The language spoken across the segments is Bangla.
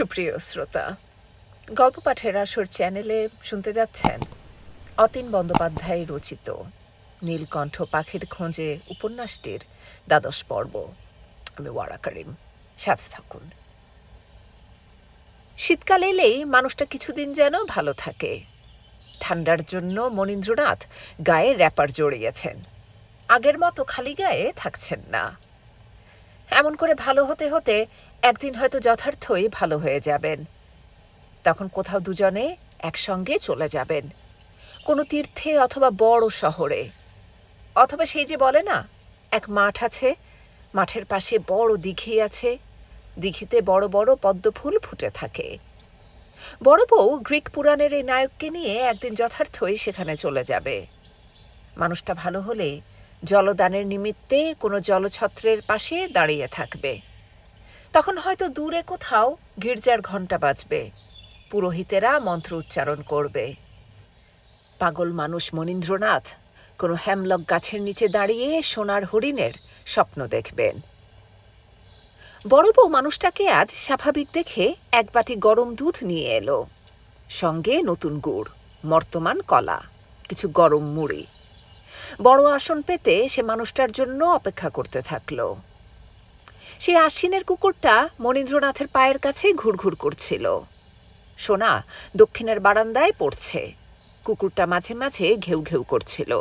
সুপ্রিয় শ্রোতা, গল্প পাঠের আসর চ্যানেলে শুনতে যাচ্ছেন অতীন বন্দ্যোপাধ্যায় রচিত নীলকণ্ঠ পাখির খোঁজে উপন্যাসটির ১২ পর্ব। আমি ওয়ারা করিম, সাথে থাকুন। শীতকাল এলেই মানুষটা কিছুদিন যেন ভালো থাকে। ঠান্ডার জন্য মনীন্দ্রনাথ গায়ে র্যাপার জড়িয়েছেন, আগের মতো খালি গায়ে থাকছেন না। এমন করে ভালো হতে হতে একদিন হয়তো যথার্থই ভালো হয়ে যাবেন। তখন কোথাও দুজনে একসঙ্গে চলে যাবেন, কোনো তীর্থে অথবা বড় শহরে, অথবা সেই যে বলে না, এক মাঠ আছে, মাঠের পাশে বড় দিঘি আছে, দিঘিতে বড় বড় পদ্মফুল ফুটে থাকে। বড় বউ গ্রিক পুরাণের এই নায়ককে নিয়ে একদিন যথার্থই সেখানে চলে যাবে। মানুষটা ভালো হলে জলদানের নিমিত্তে কোনো জলছত্রের পাশে দাঁড়িয়ে থাকবে। তখন হয়তো দূরে কোথাও গির্জার ঘণ্টা বাজবে, পুরোহিতেরা মন্ত্র উচ্চারণ করবে। পাগল মানুষ মনীন্দ্রনাথ কোনো হ্যামলক গাছের নিচে দাঁড়িয়ে সোনার হরিণের স্বপ্ন দেখবেন। বড় বউ মানুষটাকে আজ স্বাভাবিক দেখে এক বাটি গরম দুধ নিয়ে এলো, সঙ্গে নতুন গুড়, মর্তমান কলা, কিছু গরম মুড়ি। বড় আসন পেতে সে মানুষটার জন্য অপেক্ষা করতে থাকলো। সেই আশ্বিনের কুকুরটা মনীন্দ্রনাথের পায়ের কাছে ঘুরঘুর করছিল। সোনা দক্ষিণের বারান্দায় পড়ছে, কুকুরটা মাঝে মাঝে ঘেউ ঘেউ করছিল।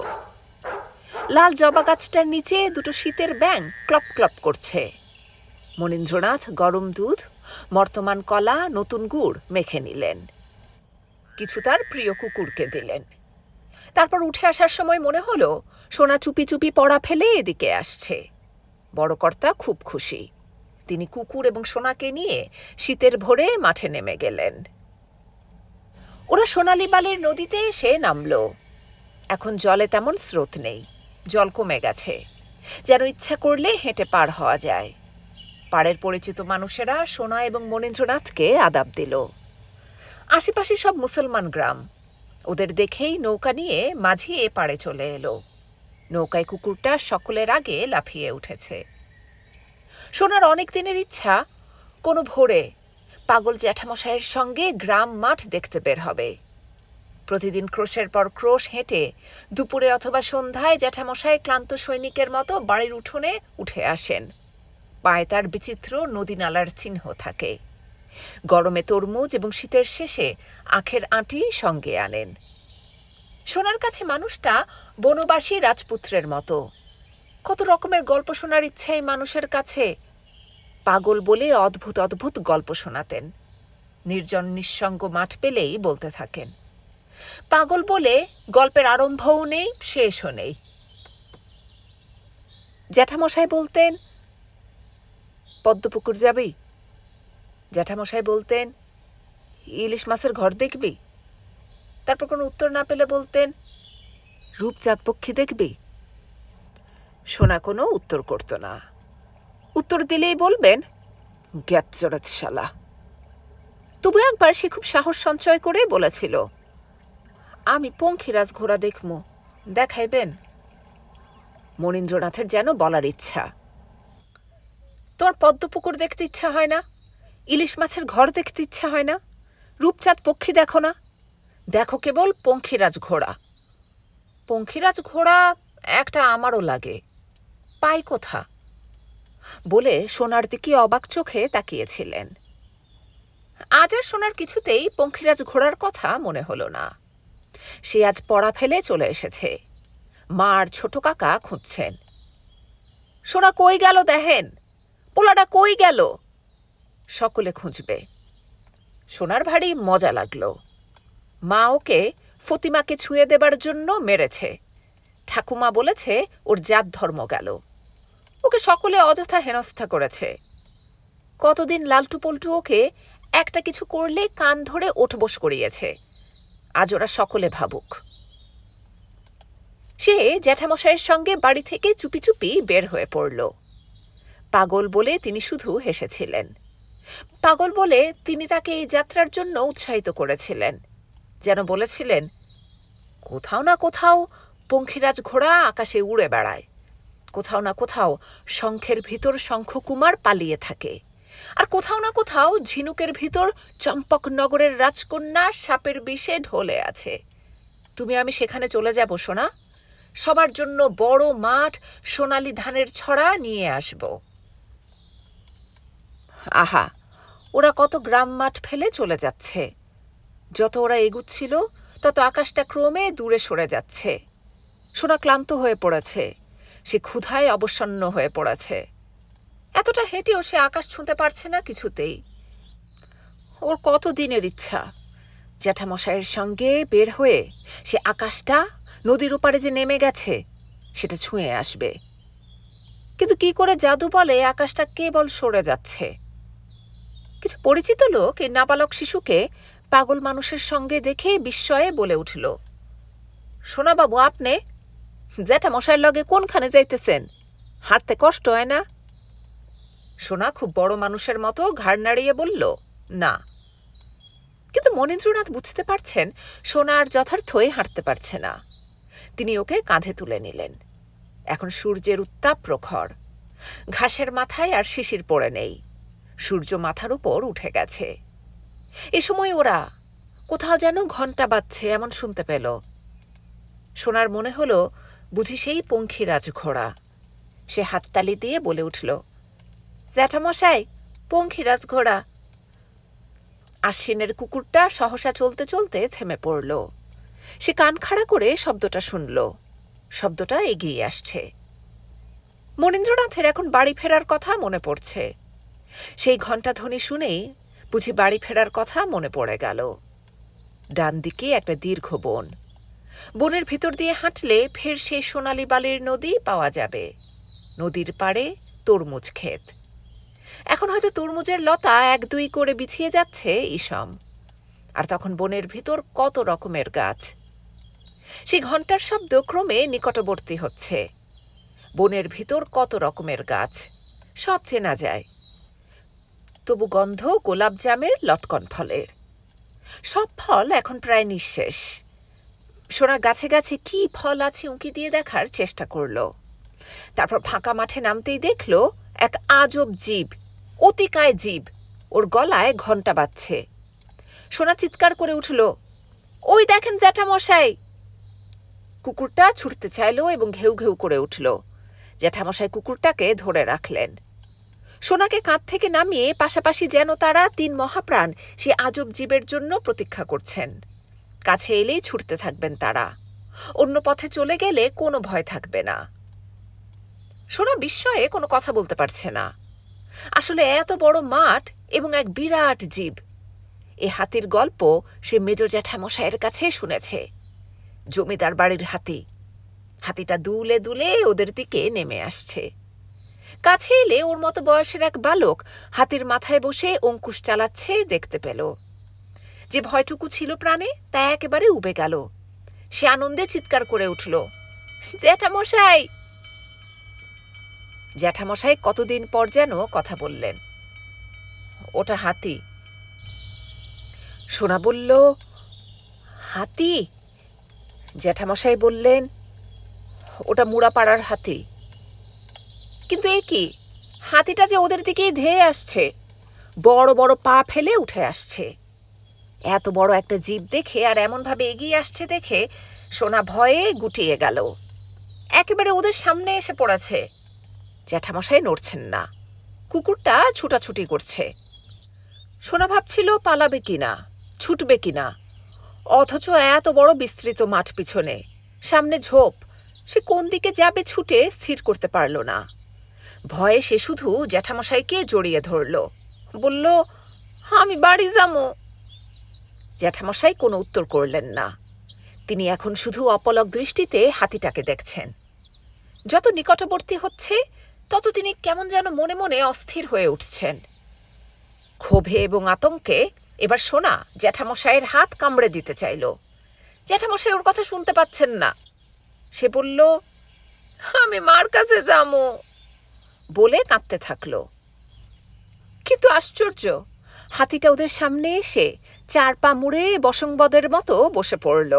লাল জবা গাছটার নিচে দুটো শীতের ব্যাঙ ক্লপ ক্লপ করছে। মনীন্দ্রনাথ গরম দুধ, মর্তমান কলা, নতুন গুড় মেখে নিলেন, কিছু তার প্রিয় কুকুরকে দিলেন। তারপর উঠে আসার সময় মনে হলো সোনা চুপি চুপি পড়া ফেলে এদিকে আসছে। বড় কর্তা খুব খুশি। তিনি কুকুর এবং সোনাকে নিয়ে শীতের ভোরে মাঠে নেমে গেলেন। ওরা সোনালি বালের নদীতে এসে নামল। এখন জলে তেমন স্রোত নেই, জল কমে গেছে, যেন ইচ্ছা করলে হেঁটে পার হওয়া যায়। পাড়ের পরিচিত মানুষেরা সোনা এবং মনীন্দ্রনাথকে আদাব দিল। আশেপাশে সব মুসলমান গ্রাম, ওদের দেখেই নৌকা নিয়ে মাঝি এ পাড়ে চলে এলো। নৌকায় কুকুরটা সকলের আগে লাফিয়ে উঠেছে। সোনার অনেক দিনের ইচ্ছা কোনো ভোরে পাগল জ্যাঠামশাইয়ের সঙ্গে গ্রাম মাঠ দেখতে বের হবে। প্রতিদিন ক্রোশের পর ক্রোশ হেঁটে দুপুরে অথবা সন্ধ্যায় জ্যাঠামশাই ক্লান্ত সৈনিকের মতো বাড়ির উঠোনে উঠে আসেন। পায়ে তার বিচিত্র নদীনালার চিহ্ন থাকে। গরমে তরমুজ এবং শীতের শেষে আখের আঁটি সঙ্গে আনেন। সোনার কাছে মানুষটা বনবাসী রাজপুত্রের মতো। কত রকমের গল্প শোনার ইচ্ছা এই মানুষের কাছে। পাগল বলে অদ্ভুত অদ্ভুত গল্প শোনাতেন। নির্জন নিঃসঙ্গ মাঠ পেলেই বলতে থাকেন। পাগল বলে গল্পের আরম্ভও নেই, শেষও নেই। জ্যাঠামশাই বলতেন, পদ্মপুকুর যাবি? জ্যাঠামশাই বলতেন, ইলিশ মাছের ঘর দেখবি? তারপর কোনো উত্তর না পেলে বলতেন, রূপচাঁদ পক্ষী দেখবি? সোনা কোনো উত্তর করত না। উত্তর দিলেই বলবেন, গ্যাচ্চরাত শালা। তবু একবার সে খুব সাহস সঞ্চয় করে বলেছিল, আমি পঙ্খিরাজ ঘোড়া দেখমু, দেখাইবেন? মনীন্দ্রনাথের যেন বলার ইচ্ছা। তোমার পদ্মপুকুর দেখতে ইচ্ছা হয় না? ইলিশ মাছের ঘর দেখতে ইচ্ছা হয় না? রূপচাঁদ পক্ষী দেখো না? দেখো কেবল পঙ্খিরাজ ঘোড়া। পঙ্খিরাজ ঘোড়া একটা আমারও লাগে, পাই কোথা? বলে সোনার দিকে অবাক চোখে তাকিয়েছিলেন। আজ আর সোনার কিছুতেই পঙ্খিরাজ ঘোড়ার কথা মনে হলো না। সে আজ পড়া ফেলে চলে এসেছে। মা আর ছোট কাকা খুঁজছেন। সোনা কই গেল দেখেন, পোলাটা কই গেল? সকলে খুঁজবে। সোনার ভারী মজা লাগলো। মা ওকে ফতিমাকে ছুঁয়ে দেবার জন্য মেরেছে। ঠাকুমা বলেছে ওর জাত ধর্ম গেল। ওকে সকলে অযথা হেনস্থা করেছে। কতদিন লালটু পল্টু ওকে একটা কিছু করলে কান ধরে ওঠবোস করিয়েছে। আজ ওরা সকলে ভাবুক। সে জ্যাঠামশাইয়ের সঙ্গে বাড়ি থেকে চুপি চুপি বের হয়ে পড়ল। পাগল বলে তিনি শুধু হেসেছিলেন। পাগল বলে তিনি তাকে এই যাত্রার জন্য উৎসাহিত করেছিলেন। যেন বলেছিলেন, কোথাও না কোথাও পঙ্খিরাজ ঘোড়া আকাশে উড়ে বেড়ায়, কোথাও না কোথাও শঙ্খের ভিতর শঙ্খকুমার পালিয়ে থাকে, আর কোথাও না কোথাও ঝিনুকের ভিতর চম্পকনগরের রাজকন্যা সাপের বিষে ঢলে আছে। তুমি আমি সেখানে চলে যাব সোনা, সবার জন্য বড় মাঠ, সোনালি ধানের ছড়া নিয়ে আসব। আহা, ওরা কত গ্রাম মাঠ ফেলে চলে যাচ্ছে। যত ওরা এগুচ্ছিল তত আকাশটা ক্রমে দূরে সরে যাচ্ছে। সোনা ক্লান্ত হয়ে পড়েছে, সে ক্ষুধায় অবসন্ন হয়ে পড়েছে। এতটা হেঁটেও সে আকাশ ছুঁতে পারছে না কিছুতেই। ওর কত দিনের ইচ্ছা জ্যাঠামশাইয়ের সঙ্গে বের হয়ে সে আকাশটা নদীর ওপারে যে নেমে গেছে সেটা ছুঁয়ে আসবে। কিন্তু কি করে জাদু বলে আকাশটা কেবল সরে যাচ্ছে। কিছু পরিচিত লোক এই নাবালক শিশুকে পাগল মানুষের সঙ্গে দেখে বিস্ময়ে বলে উঠল, সোনাবাবু, আপনি জ্যাঠামশাইয়ের লগে কোনখানে যাইতেছেন? হাঁটতে কষ্ট হয় না? সোনা খুব বড় মানুষের মতো ঘাড় নাড়িয়ে বলল, না। কিন্তু মনীন্দ্রনাথ বুঝতে পারছেন সোনা আর যথার্থই হাঁটতে পারছে না। তিনি ওকে কাঁধে তুলে নিলেন। এখন সূর্যের উত্তাপ প্রখর, ঘাসের মাথায় আর শিশির পড়ে নেই, সূর্য মাথার উপর উঠে গেছে। এ সময় ওরা কোথাও যেন ঘণ্টা বাজছে এমন শুনতে পেল। সোনার মনে হলো বুঝি সেই পঙ্খিরাজ ঘোড়া। সে হাততালি দিয়ে বলে উঠল, জ্যাঠামশাই, পঙ্খিরাজ ঘোড়া। আশ্বিনের কুকুরটা সহসা চলতে চলতে থেমে পড়ল। সে কান খাড়া করে শব্দটা শুনল। শব্দটা এগিয়ে আসছে। মনীন্দ্রনাথের এখন বাড়ি ফেরার কথা মনে পড়ছে। সেই ঘণ্টাধ্বনি শুনেই বুঝি বাড়ি ফেরার কথা মনে পড়ে গেল। ডান দিকে একটা দীর্ঘ বন। বনের ভিতর দিয়ে হাঁটলে ফের সেই সোনালি বালির নদী পাওয়া যাবে। নদীর পাড়ে তরমুজ ক্ষেত। এখন হয়তো তরমুজের লতা এক দুই করে বিছিয়ে যাচ্ছে ইসম। আর তখন বনের ভিতর কত রকমের গাছ। সেই ঘণ্টার শব্দ ক্রমে নিকটবর্তী হচ্ছে। বনের ভিতর কত রকমের গাছ, সব চেনা যায়। তবু গন্ধ গোলাপ জামের, লটকন ফলের। সব ফল এখন প্রায় নিঃশেষ। সোনা গাছে গাছে কি ফল আছে উঁকি দিয়ে দেখার চেষ্টা করল। তারপর ফাঁকা মাঠে নামতেই দেখল এক আজব জীব, অতিকায় জীব, ওর গলায় ঘণ্টা বাজছে। সোনা চিৎকার করে উঠল, ওই দেখেন জ্যাঠামশাই! কুকুরটা ছুটতে চাইল এবং ঘেউ ঘেউ করে উঠল। জ্যাঠামশাই কুকুরটাকে ধরে রাখলেন। সোনাকে কাঁধ থেকে নামিয়ে পাশাপাশি যেন তারা তিন মহাপ্রাণ সে আজব জীবের জন্য প্রতীক্ষা করছেন। কাছে এলেই ছুটতে থাকবেন তারা। অন্য পথে চলে গেলে কোনো ভয় থাকবে না। সোনা বিস্ময়ে কোনো কথা বলতে পারছে না। আসলে এত বড় মাঠ এবং এক বিরাট জীব। এ হাতির গল্প সে মেজ জ্যাঠামশাইয়ের কাছে শুনেছে। জমিদার বাড়ির হাতি। হাতিটা দুলে দুলে ওদের দিকে নেমে আসছে। কাছে এলে ওর মতো বয়সের এক বালক হাতির মাথায় বসে অঙ্কুশ চালাচ্ছে দেখতে পেল। যে ভয়টুকু ছিল প্রাণে তা একেবারে উবে গেল। সে আনন্দে চিৎকার করে উঠল, জ্যাঠামশাই! জ্যাঠামশাই কতদিন পর যেন কথা বললেন। ওটা হাতি। সোনা বলল, হাতি? জ্যাঠামশাই বললেন, ওটা মুড়াপাড়ার হাতি। কিন্তু এ কি, হাতিটা যে ওদের দিকেই ধেয়ে আসছে, বড় বড় পা ফেলে উঠে আসছে। এত বড় একটা জীব দেখে আর এমনভাবে এগিয়ে আসছে দেখে সোনা ভয়ে গুটিয়ে গেল। একেবারে ওদের সামনে এসে পড়েছে। জ্যাঠামশাই নড়ছেন না। কুকুরটা ছুটাছুটি করছে। সোনা ভাবছিল পালাবে কিনা, ছুটবে কিনা, অথচ এত বড় বিস্তৃত মাঠ পিছনে, সামনে ঝোপ, সে কোন দিকে যাবে ছুটে স্থির করতে পারল না। ভয়ে সে শুধু জ্যাঠামশাইকে জড়িয়ে ধরল, বলল, আমি বাড়ি যাবো। জ্যাঠামশাই কোনো উত্তর করলেন না। তিনি এখন শুধু অপলক দৃষ্টিতে হাতিটাকে দেখছেন। যত নিকটবর্তী হচ্ছে তত তিনি কেমন যেন মনে মনে অস্থির হয়ে উঠছেন। ক্ষোভে এবং আতঙ্কে এবার সোনা জ্যাঠামশাইয়ের হাত কামড়ে দিতে চাইল। জ্যাঠামশাই ওর কথা শুনতে পাচ্ছেন না। সে বলল, আমি মার কাছে যাবো বলে কাঁদতে থাকল। কিন্তু আশ্চর্য, হাতিটা ওদের সামনে এসে চার পা মুড়ে বসংবদের মতো বসে পড়ল।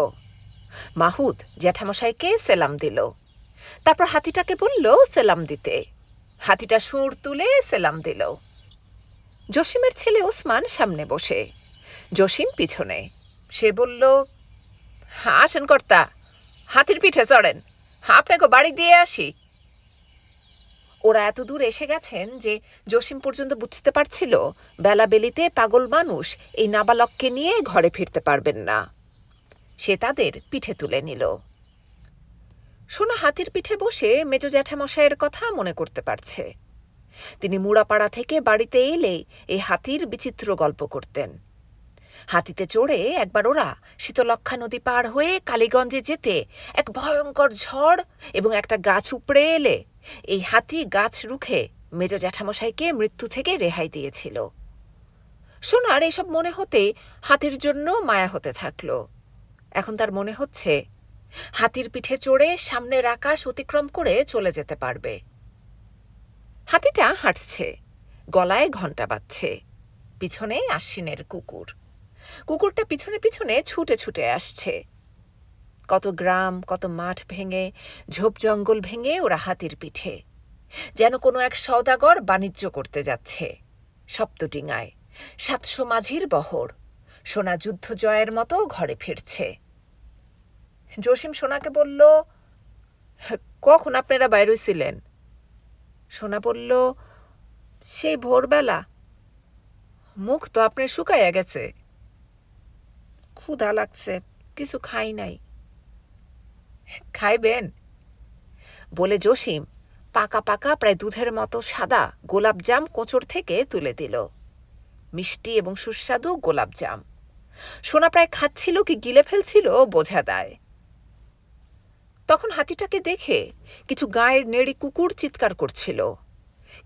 মাহুত জ্যাঠামশাইকে সেলাম দিল। তারপর হাতিটাকে বলল সেলাম দিতে। হাতিটা সুর তুলে সেলাম দিল। জসিমের ছেলে ওসমান সামনে বসে, জসিম পিছনে। সে বলল, আসেন কর্তা, হাতির পিঠে চড়েন, আপনাকে বাড়ি দিয়ে আসি। ওরা এত দূর এসে গেছেন যে জসিম পর্যন্ত বুঝতে পারছিল বেলাবেলিতে পাগল মানুষ এই নাবালককে নিয়ে ঘরে ফিরতে পারবেন না। সে তাদের পিঠে তুলে নিল। সোনা হাতির পিঠে বসে মেজ জ্যাঠামশাইয়ের কথা মনে করতে পারছে। তিনি মুড়াপাড়া থেকে বাড়িতে এলেই এই হাতির বিচিত্র গল্প করতেন। হাতিতে চড়ে একবার ওরা শীতলক্ষা নদী পার হয়ে কালীগঞ্জে যেতে এক ভয়ঙ্কর ঝড় এবং একটা গাছ উপড়ে এলে এই হাতি গাছ রুখে মেজ জ্যাঠামশাইকে মৃত্যু থেকে রেহাই দিয়েছিল। সোনার এসব মনে হতে হাতির জন্য মায়া হতে থাকল। এখন তার মনে হচ্ছে হাতির পিঠে চড়ে সামনের আকাশ অতিক্রম করে চলে যেতে পারবে। হাতিটা হাঁটছে, গলায় ঘণ্টা বাজছে, পিছনে আশ্বিনের কুকুর। কুকুরটা পিছনে পিছনে ছুটে ছুটে আসছে। কত গ্রাম, কত মাঠ ভেঙে, ঝোপ জঙ্গল ভেঙে ওরা হাতির পিঠে, যেন কোনো এক সওদাগর বাণিজ্য করতে যাচ্ছে। সপ্তডিঙায় 700 মাঝির বহর, সোনা যুদ্ধ জয়ের মতো ঘরে ফিরছে। জসিম সোনাকে বলল, কখন আপনারা বাইরে ছিলেন? সোনা বলল, সেই ভোরবেলা। মুখ তো আপনার শুকাইয়া গেছে। ক্ষুধা লাগছে, কিছু খাই নাই। খাইবেন? বলে জসিম পাকা পাকা প্রায় দুধের মতো সাদা গোলাপজাম কোঁচড় থেকে তুলে দিল। মিষ্টি এবং সুস্বাদু গোলাপজাম। সোনা প্রায় খাচ্ছিল কি গিলে ফেলছিল বোঝা দেয়। তখন হাতিটাকে দেখে কিছু গায়ের নেড়ি কুকুর চিৎকার করছিল,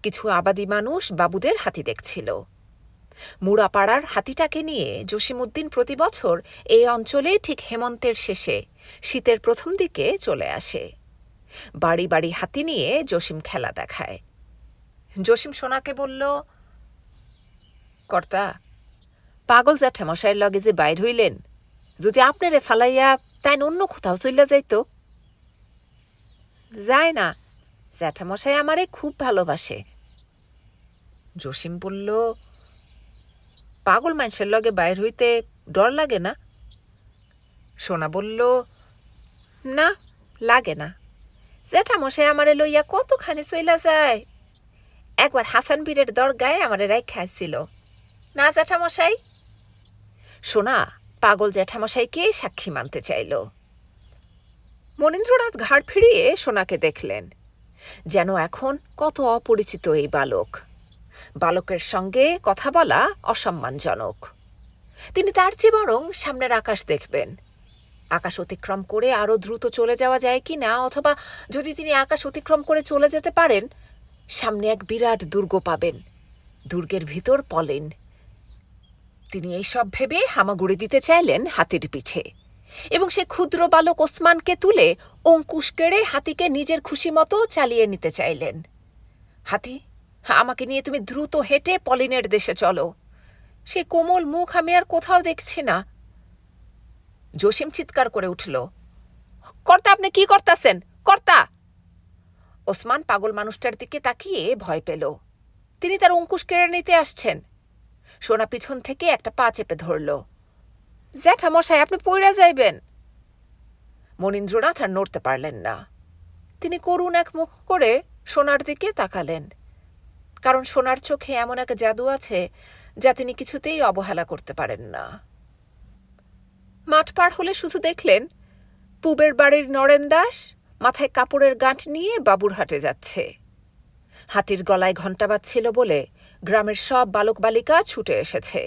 কিছু আবাদি মানুষ বাবুদের হাতি দেখছিল। মুড়াপাড়ার হাতিটাকে নিয়ে জসিমউদ্দিন প্রতি বছর এই অঞ্চলে ঠিক হেমন্তের শেষে শীতের প্রথম দিকে চলে আসে। বাড়ি বাড়ি হাতি নিয়ে জসিম খেলা দেখায়। জসিম সোনাকে বলল, কর্তা, পাগল জ্যাঠামশাইয়ের লগে যে বাইর হইলেন, যদি আপনারে ফালাইয়া তাই অন্য কোথাও চইলা যাইত। যায় না, জ্যাঠামশাই আমারে খুব ভালোবাসে। জসিম বলল, পাগল মানুষের লগে বাইর হইতে ডর লাগে না? সোনা বলল, না, লাগে না। জ্যাঠামশাই আমারে লইয়া কতখানি চইলা যায়। একবার হাসান বীরের দরগায় আমারে রাইখা আসছিল না জ্যাঠামশাই? সোনা পাগল জ্যাঠামশাইকে সাক্ষী মানতে চাইল। মনীন্দ্রনাথ ঘাড় ফিরিয়ে সোনাকে দেখলেন, যেন এখন কত অপরিচিত এই বালক। বালকের সঙ্গে কথা বলা অসম্মানজনক। তিনি তার চেয়ে বরং সামনের আকাশ দেখবেন। আকাশ অতিক্রম করে আরও দ্রুত চলে যাওয়া যায় কি না, অথবা যদি তিনি আকাশ অতিক্রম করে চলে যেতে পারেন, সামনে এক বিরাট দুর্গ পাবেন, দুর্গের ভিতর পলেন। তিনি এইসব ভেবে হামাগুড়ি দিতে চাইলেন হাতির পিঠে, এবং সে ক্ষুদ্র বালক ওসমানকে তুলে অঙ্কুশ কেড়ে হাতিকে নিজের খুশি মতো চালিয়ে নিতে চাইলেন। হাতি, আমাকে নিয়ে তুমি দ্রুত হেঁটে পলিনের দেশে চলো। সে কোমল মুখ আমি আর কোথাও দেখছি না। জসিম চিৎকার করে উঠল, কর্তা, আপনি কি করতাছেন? কর্তা! ওসমান পাগল মানুষটার দিকে তাকিয়ে ভয় পেল। তিনি তার অঙ্কুশ কেড়ে নিতে আসছেন। সোনা পিছন থেকে একটা পা চেপে ধরল। জ্যাঠামশাই, আপনি পইড়া যাইবেন। মনীন্দ্রনাথ আর নড়তে পারলেন না। তিনি করুণ এক মুখ করে সোনার দিকে তাকালেন, কারণ সোনার চোখে এমন এক জাদু আছে যা তিনি কিছুতেই অবহেলা করতে পারেন না। মাঠ পার হলে শুধু দেখলেন পুবের বাড়ির নরেন দাস মাথায় কাপড়ের গাঁট নিয়ে বাবুরহাটে যাচ্ছে। হাতির গলায় ঘণ্টা বাজছিল বলে গ্রামের সব বালক বালিকা ছুটে এসেছে।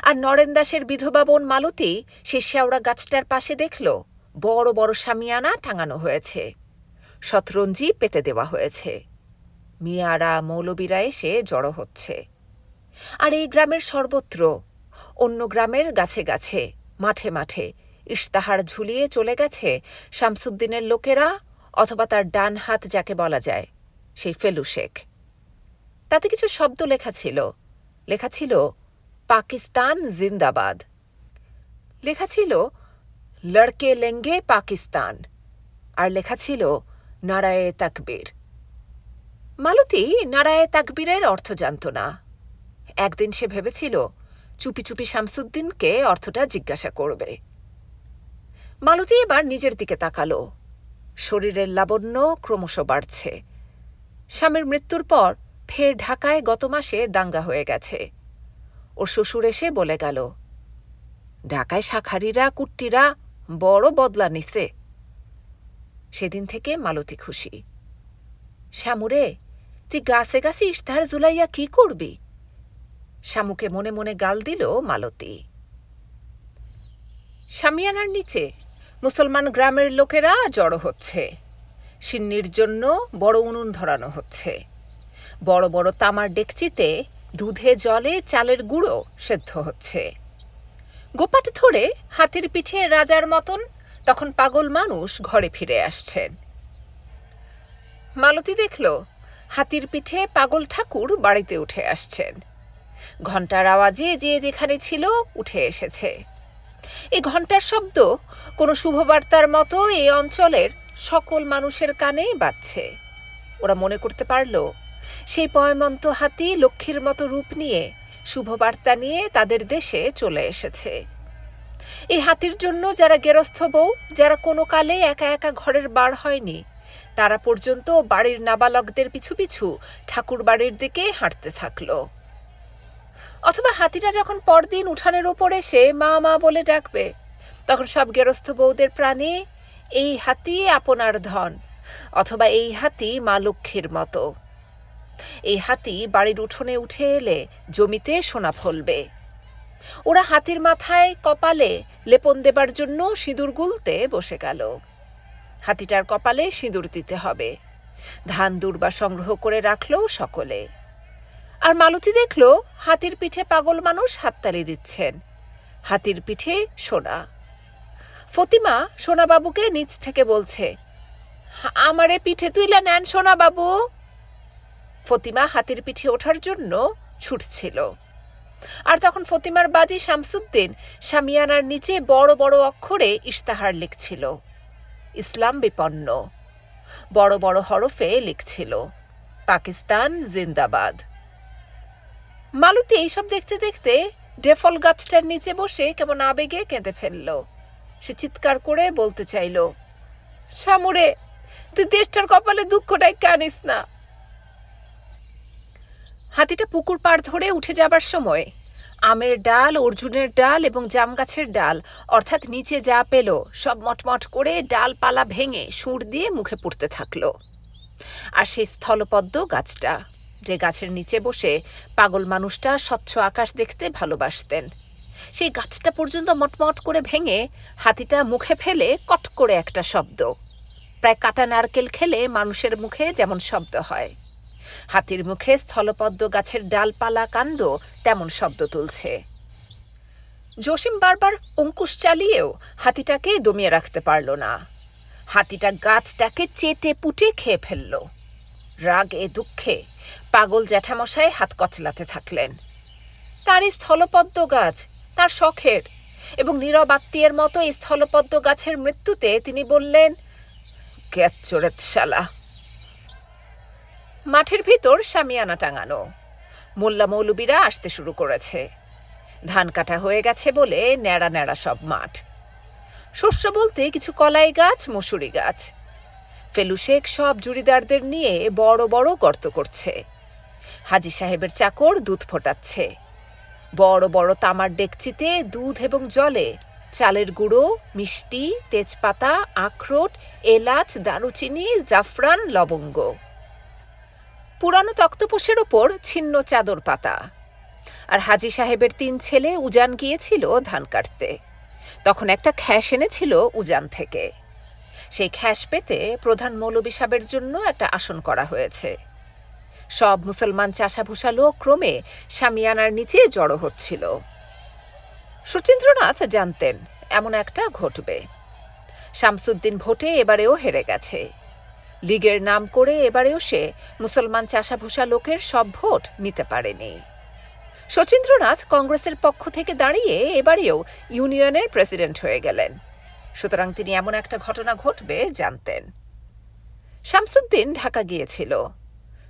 আর নরেন দাসের বিধবা বোন মালতী সে শেওড়া গাছটার পাশে দেখল বড় বড় শামিয়ানা টাঙানো হয়েছে, শতরঞ্জি পেতে দেওয়া হয়েছে। মিয়ারা মৌলবীরা এসে জড়ো হচ্ছে। আর এই গ্রামের সর্বত্র, অন্য গ্রামের গাছে গাছে, মাঠে মাঠে ইশতাহার ঝুলিয়ে চলে গেছে শামসুদ্দিনের লোকেরা, অথবা তার ডান হাত যাকে বলা যায়, সেই ফেলু শেখ। তাতে কিছু শব্দ লেখা ছিল। লেখা ছিল পাকিস্তান জিন্দাবাদ। লেখা ছিল লড়কে লেঙ্গে পাকিস্তান। আর লেখা ছিল নারায়ে তাকবীর। মালতী নারায়ে তাকবীরের অর্থ জানত না। একদিন সে ভেবেছিল চুপি চুপি শামসুদ্দিনকে অর্থটা জিজ্ঞাসা করবে। মালতী এবার নিজের দিকে তাকালো। শরীরের লাবণ্য ক্রমশ বাড়ছে। স্বামীর মৃত্যুর পর ফের ঢাকায় গত মাসে দাঙ্গা হয়ে গেছে। ওর শ্বশুর এসে বলে গেল, ঢাকায় শাঁখারিরা কুট্টিরা বড় বদলা নিছে। সেদিন থেকে মালতী খুশি। শ্যামুরে, তুই গাছে গাছে ইশতাহার ঝুলাইয়া কি করবি? শামুকে মনে মনে গাল দিল মালতী। শামিয়ানার নিচে মুসলমান গ্রামের লোকেরা জড়ো হচ্ছে। সিন্নির জন্য বড় উনুন ধরানো হচ্ছে। বড় বড় তামার ডেকচিতে দুধে জলে চালের গুঁড়ো সেদ্ধ হচ্ছে। গোপাট ধরে হাতির পিঠে রাজার মতন তখন পাগল মানুষ ঘরে ফিরে আসছেন। মালতী দেখল হাতির পিঠে পাগল ঠাকুর বাড়িতে উঠে আসছেন। ঘণ্টার আওয়াজে যে যেখানে ছিল উঠে এসেছে। এই ঘণ্টার শব্দ কোনো শুভবার্তার মতো এই অঞ্চলের সকল মানুষের কানে বাজছে। ওরা মনে করতে পারল সেই পয়মন্ত হাতি লক্ষ্মীর মতো রূপ নিয়ে শুভবার্তা নিয়ে তাদের দেশে চলে এসেছে। এই হাতির জন্য যারা গেরস্থ বউ, যারা কোনো কালে একা একা ঘরের বার হয়নি, তারা পর্যন্ত বাড়ির নাবালকদের পিছু পিছু ঠাকুর বাড়ির দিকে হাঁটতে থাকল। অথবা হাতিটা যখন পরদিন উঠানের ওপর এসে মা মা বলে ডাকবে, তখন সব গেরস্থ বউদের প্রাণে এই হাতি আপনার ধন, অথবা এই হাতি মা লক্ষ্মীর মতো। এই হাতি বাড়ির উঠোনে উঠে এলে জমিতে সোনা ফলবে। ওরা হাতির মাথায় কপালে লেপন দেবার জন্য সিঁদুর গুলতে বসে গেল। হাতিটার কপালে সিঁদুর দিতে হবে। ধান দুর্বা সংগ্রহ করে রাখল সকলে। আর মালতী দেখল হাতির পিঠে পাগল মানুষ হাততালি দিচ্ছেন। হাতির পিঠে সোনা। ফতিমা সোনাবাবুকে নিচ থেকে বলছে, আমারে পিঠে তুইলা নেন সোনাবাবু। ফতিমা হাতির পিঠে ওঠার জন্য ছুটছিল। আর তখন ফতিমার বাজি শামসুদ্দিন শামিয়ানার নিচে বড় বড় অক্ষরে ইশতাহার লিখছিল। ইসলাম বিপন্ন। বড় বড় হরফে লিখছিল, পাকিস্তান জিন্দাবাদ। মালতী এইসব দেখতে দেখতে ডেফল গাছটার নিচে বসে কেমন আবেগে কেঁদে ফেলল। সে চিৎকার করে বলতে চাইল, শামুরে, তুই দেশটার কপালে দুঃখটাই কানিস না। হাতিটা পুকুর পাড় ধরে উঠে যাবার সময় আমের ডাল, অর্জুনের ডাল এবং জাম গাছের ডাল, অর্থাৎ নিচে যা পেল সব মটমট করে ডালপালা ভেঙে সুর দিয়ে মুখে পুড়তে থাকল। আর সেই স্থলপদ্ম গাছটা, যে গাছের নিচে বসে পাগল মানুষটা স্বচ্ছ আকাশ দেখতে ভালোবাসতেন, সেই গাছটা পর্যন্ত মটমট করে ভেঙে হাতিটা মুখে ফেলে কট করে একটা শব্দ, প্রায় কাটা নারকেল খেলে মানুষের মুখে যেমন শব্দ হয়, হাতির মুখে স্থলপদ্ম গাছের ডালপালা কাণ্ড তেমন শব্দ তুলছে। জসিম বারবার অঙ্কুশ চালিয়েও হাতিটাকে দমিয়ে রাখতে পারল না। হাতিটা গাছটাকে চেটে পুটে খেয়ে ফেলল। রাগে দুঃখে পাগল জ্যাঠামশাই হাত কচলাতে থাকলেন। তার এই স্থলপদ্ম গাছ তার শখের, এবং নীরব আত্মীয়ের মতো এই স্থলপদ্ম গাছের মৃত্যুতে তিনি বললেন, ক্যাচরেত শালা। মাঠের ভিতর শামিয়ানা টাঙানো। মোল্লা মৌলবীরা আসতে শুরু করেছে। ধান কাটা হয়ে গেছে বলে ন্যাড়া ন্যাড়া সব মাঠ। শস্য বলতে কিছু কলাই গাছ, মসুরি গাছ। ফেলু শেখ সব জুড়িদারদের নিয়ে বড় বড় গর্ত করছে। হাজি সাহেবের চাকর দুধ ফোটাচ্ছে। বড় বড় তামার ডেকচিতে দুধ এবং জলে চালের গুঁড়ো, মিষ্টি, তেজপাতা, আখরোট, এলাচ, দারুচিনি, জাফরান, লবঙ্গ। পুরানো তক্তপোষের ওপর ছিন্ন চাদর পাতা। আর হাজি সাহেবের 3 ছেলে উজান গিয়েছিল ধান কাটতে। তখন একটা খ্যাস এনেছিল উজান থেকে। সেই খ্যাস পেতে প্রধান মৌলবী সাহেবের জন্য একটা আসন করা হয়েছে। সব মুসলমান চাষাভুষা লোক ক্রমে শামিয়ানার নিচে জড়ো হচ্ছিল। শচীন্দ্রনাথ জানতেন এমন একটা ঘটবে। শামসুদ্দিন ভোটে এবারেও হেরে গেছে। লীগের নাম করে এবারেও সে মুসলমান চাষাভুষা লোকের সব ভোট নিতে পারেনি। শচীন্দ্রনাথ কংগ্রেসের পক্ষ থেকে দাঁড়িয়ে এবারেও ইউনিয়নের প্রেসিডেন্ট হয়ে গেলেন। সুতরাং তিনি এমন একটা ঘটনা ঘটবে জানতেন। শামসুদ্দিন ঢাকা গিয়েছিল।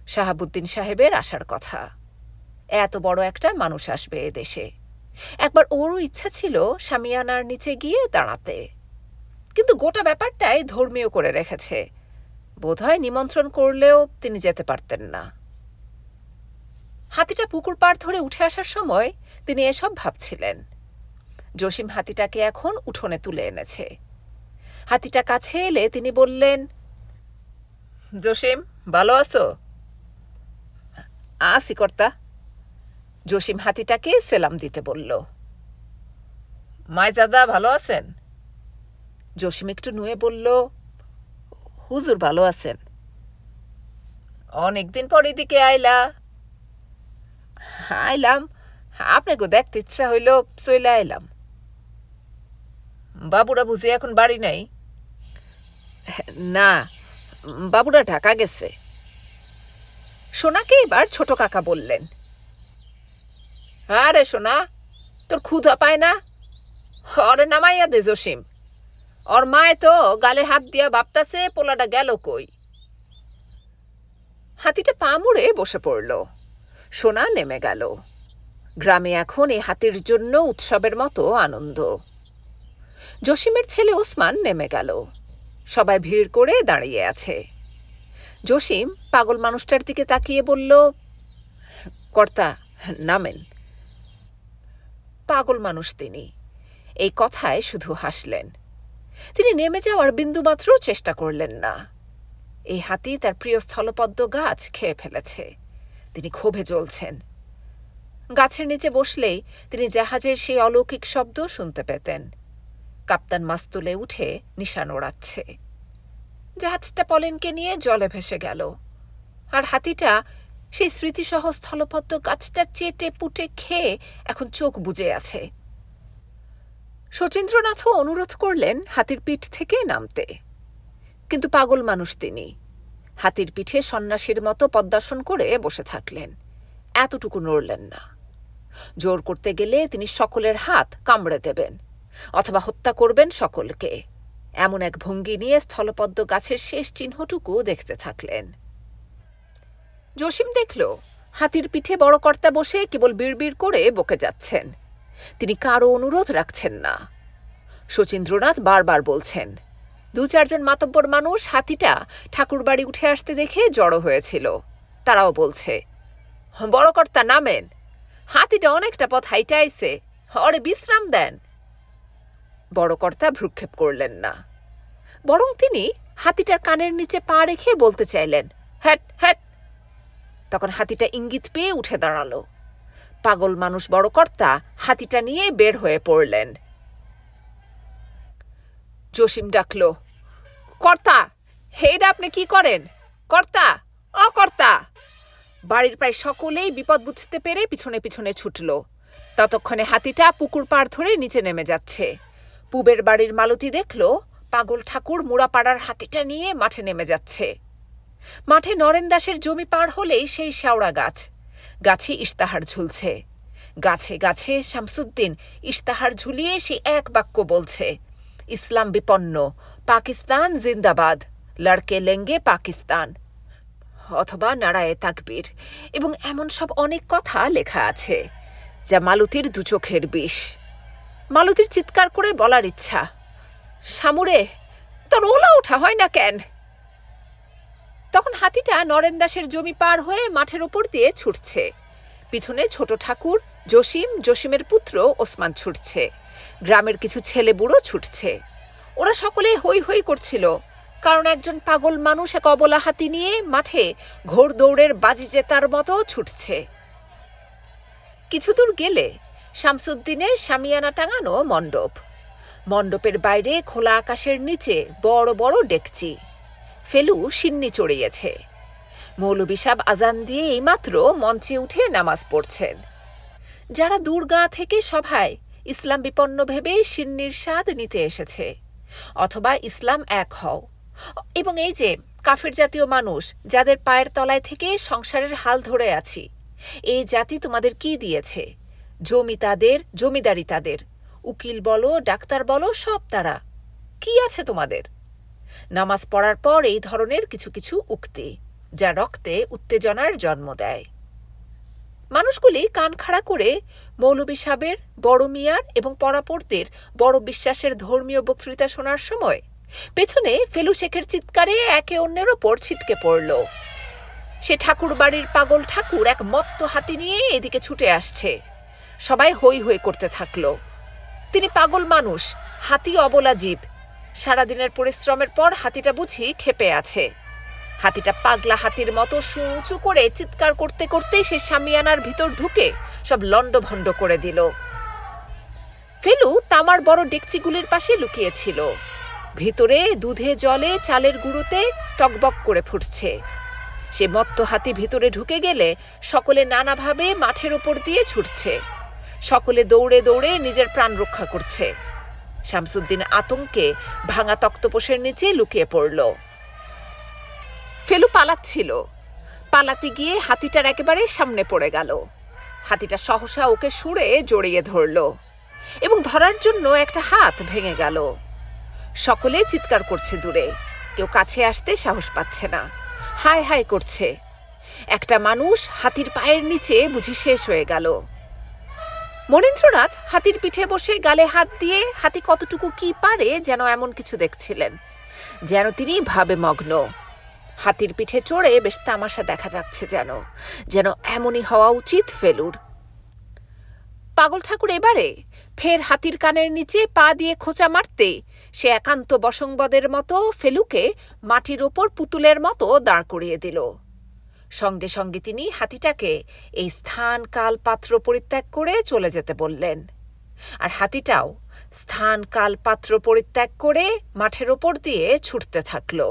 শাহাবুদ্দিন সাহেবের আসার কথা। এত বড় একটা মানুষ আসবে এদেশে। একবার ওরও ইচ্ছা ছিল শামিয়ানার নিচে গিয়ে দাঁড়াতে, কিন্তু গোটা ব্যাপারটাই ধর্মীয় করে রেখেছে। বোধহয় নিমন্ত্রণ করলেও তিনি যেতে পারতেন না। হাতিটা পুকুর পাড় ধরে উঠে আসার সময় তিনি এসব ভাবছিলেন। জসিম হাতিটাকে এখন উঠোনে তুলে এনেছে। হাতিটা কাছে এলে তিনি বললেন, জসিম, ভালো আছো? আসি কর্তা। জসিম হাতিটাকে সেলাম দিতে বলল। মাইজাদা ভালো আছেন? জসিম একটু নুয়ে বলল, হুজুর ভালো আছেন। অনেকদিন পর এদিকে আইলা? আইলাম, আপনাকে দেখতে ইচ্ছা হইল, চলে আইলাম। বাবুরা বুঝি এখন বাড়ি নাই? না, বাবুরা ঢাকা গেছে। সোনাকে এবার ছোট কাকা বললেন, আরে সোনা, তোর ক্ষুধা পায় না? ওরে নামাইয়া দে জসিম। ওর মায় তো গালে হাত দিয়া ভাবতাছে পোলাটা গেল কই। হাতিটা পা মুড়ে বসে পড়ল। সোনা নেমে গেল। গ্রামে এখন এই হাতির জন্য উৎসবের মতো আনন্দ। জসিমের ছেলে ওসমান নেমে গেল। সবাই ভিড় করে দাঁড়িয়ে আছে। জসিম পাগল মানুষটার দিকে তাকিয়ে বলল, কর্তা, নামেন। পাগল মানুষ তিনি, এই কথায় শুধু হাসলেন। তিনি নেমে যাওয়ার বিন্দুমাত্র চেষ্টা করলেন না। এই হাতি তার প্রিয় স্থলপদ্ম গাছ খেয়ে ফেলেছে। তিনি ক্ষোভে জ্বলছেন। গাছের নিচে বসলেই তিনি জাহাজের সেই অলৌকিক শব্দ শুনতে পেতেন। কাপ্তান মাস্তুলে উঠে নিশান ওড়াচ্ছে। জাহাজটা পলেনকে নিয়ে জলে ভেসে গেল, আর হাতিটা সেই স্মৃতিসহ স্থলপদ্ম গাছটা চেটে পুটে খেয়ে এখন চোখ বুজে আছে। শচীন্দ্রনাথও অনুরোধ করলেন হাতির পিঠ থেকে নামতে, কিন্তু পাগল মানুষ তিনি হাতির পিঠে সন্ন্যাসীর মতো পদ্মাসন করে বসে থাকলেন, এতটুকু নড়লেন না। জোর করতে গেলে তিনি সকলের হাত কামড়ে দেবেন অথবা হত্যা করবেন সকলকে, এমন এক ভঙ্গি নিয়ে স্থলপদ্ম গাছের শেষ চিহ্নটুকু দেখতে থাকলেন। জসিম দেখল হাতির পিঠে বড় কর্তা বসে কেবল বিড়বিড় করে বকে যাচ্ছেন। তিনি কারও অনুরোধ রাখছেন না। শচীন্দ্রনাথ বারবার বলছেন। 2-4 জন মাতব্বর মানুষ হাতিটা ঠাকুরবাড়ি উঠে আসতে দেখে জড়ো হয়েছিল। তারাও বলছে, বড় কর্তা নামেন, হাতিটা অনেকটা পথ হাইটে আইছে, ওরে বিশ্রাম দেন। বড় কর্তা ভ্রুক্ষেপ করলেন না, বরং তিনি হাতিটার কানের নিচে পা রেখে বলতে চাইলেন, হ্যাট হ্যাট। তখন হাতিটা ইঙ্গিত পেয়ে উঠে দাঁড়ালো। পাগল মানুষ বড় কর্তা হাতিটা নিয়ে বের হয়ে পড়লেন। জসিম ডাকল, কর্তা, হেডা আপনি কি করেন? কর্তা, ও কর্তা! বাড়ির প্রায় সকলেই বিপদ বুঝতে পেরে পিছনে পিছনে ছুটল। ততক্ষণে হাতিটা পুকুর পাড় ধরে নিচে নেমে যাচ্ছে। পুবের বাড়ির মালতী দেখল পাগল ঠাকুর মুড়াপাড়ার হাতিটা নিয়ে মাঠে নেমে যাচ্ছে। মাঠে নরেন দাসের জমি পার হলেই সেই শেওড়া গাছ, গাছে ইশতাহার ঝুলছে। গাছে গাছে শামসুদ্দিন ইশতাহার ঝুলিয়ে সে এক বাক্য বলছে, ইসলাম বিপন্ন, পাকিস্তান জিন্দাবাদ, লড়কে লেঙ্গে পাকিস্তান, অথবা নারায়ে তাকবীর, এবং এমন সব অনেক কথা লেখা আছে যা মালতীর দুচোখের বিষ। মালতীর চিৎকার করে বলার ইচ্ছা, শামুরে, তোর ওলা ওঠা হয় না কেন? তখন হাতিটা নরেন দাসের জমি পার হয়ে মাঠের ওপর দিয়ে ছুটছে। পিছনে ছোট ঠাকুর, জসিম, জসিমের পুত্র ওসমান ছুটছে। গ্রামের কিছু ছেলে বুড়ো ছুটছে। ওরা সকলে হৈ হৈ করছিল, কারণ একজন পাগল মানুষ এক অবলা হাতি নিয়ে মাঠে ঘোড় দৌড়ের বাজি জেতার মতো ছুটছে। কিছু দূর গেলে শামসুদ্দিনের শামিয়ানা টাঙানো মণ্ডপ। মণ্ডপের বাইরে খোলা আকাশের নিচে বড় বড় ডেকচি। ফেলু সিন্নি চড়িয়েছে। মৌলবী সাহেব আজান দিয়ে এইমাত্র মঞ্চে উঠে নামাজ পড়ছেন। যারা দূর গাঁ থেকে সভায় ইসলাম বিপন্ন ভেবে সিন্নির স্বাদ নিতে এসেছে, অথবা ইসলাম এক হও, এবং এই যে কাফের জাতীয় মানুষ যাদের পায়ের তলায় থেকে সংসারের হাল ধরে আছি, এই জাতি তোমাদের কি দিয়েছে? জমি তাদের, জমিদারি তাদের, উকিল বলো, ডাক্তার বলো, সব তারা। কি আছে তোমাদের? নামাজ পড়ার পর এই ধরনের কিছু কিছু উক্তি, যা রক্তে উত্তেজনার জন্ম দেয়। মানুষগুলি কান খাড়া করে মৌলভী সাহেবের, বড় মিয়ার এবং পরাপরদের বড় বিশ্বাসের ধর্মীয় বক্তৃতা শোনার সময় পেছনে ফেলু শেখের চিৎকারে একে অন্যের ওপর ছিটকে পড়ল। সে ঠাকুর বাড়ির পাগল ঠাকুর এক মত্ত হাতি নিয়ে এদিকে ছুটে আসছে। সবাই হৈ হৈ করতে থাকলো। তিনি পাগল মানুষ, হাতি অবলা জীব। সারাদিনের পরিশ্রমের পর হাতিটা বুঝি ক্ষেপে আছে। হাতিটা পাগলা হাতির মতো সুর উঁচু করে চিৎকার করতে করতেই সে শামিয়ানার ভিতর ঢুকে সব লণ্ডভণ্ড করে দিল। ফেলু তামার বড় ডেকচিগুলির পাশে লুকিয়েছিল। ভিতরে দুধে জলে চালের গুঁড়োতে টকবক করে ফুটছে। সে মত্ত হাতি ভিতরে ঢুকে গেলে সকলে নানাভাবে মাঠের ওপর দিয়ে ছুটছে। সকলে দৌড়ে দৌড়ে নিজের প্রাণ রক্ষা করছে। শামসুদ্দিন আতঙ্কে ভাঙা তক্তপোষের নিচে লুকিয়ে পড়ল। ফেলু পালাচ্ছিল। পালাতে গিয়ে হাতিটার একেবারে সামনে পড়ে গেল। হাতিটা সহসা ওকে সুড়ে জড়িয়ে ধরল এবং ধরার জন্য একটা হাত ভেঙে গেল। সকলে চিৎকার করছে দূরে, কেউ কাছে আসতে সাহস পাচ্ছে না, হায় হায় করছে। একটা মানুষ হাতির পায়ের নিচে বুঝি শেষ হয়ে গেল। মনীন্দ্রনাথ হাতির পিঠে বসে গালে হাত দিয়ে হাতি কতটুকু কি পারে যেন এমন কিছু দেখছিলেন, যেন তিনি ভাবে মগ্ন। হাতির পিঠে চড়ে বেশ তামাশা দেখা যাচ্ছে, যেন যেন এমনই হওয়া উচিত ফেলুর। পাগল ঠাকুর এবারে ফের হাতির কানের নিচে পা দিয়ে খোঁচা মারতে সে একান্ত বশংবদের মতো ফেলুকে মাটির ওপর পুতুলের মতো দাঁড় করিয়ে দিল। সঙ্গে সঙ্গে তিনি হাতিটাকে এই স্থান কাল পাত্র পরিত্যাগ করে চলে যেতে বললেন। আর হাতিটাও স্থান কাল পাত্র পরিত্যাগ করে মাঠের ওপর দিয়ে ছুটতে থাকলো।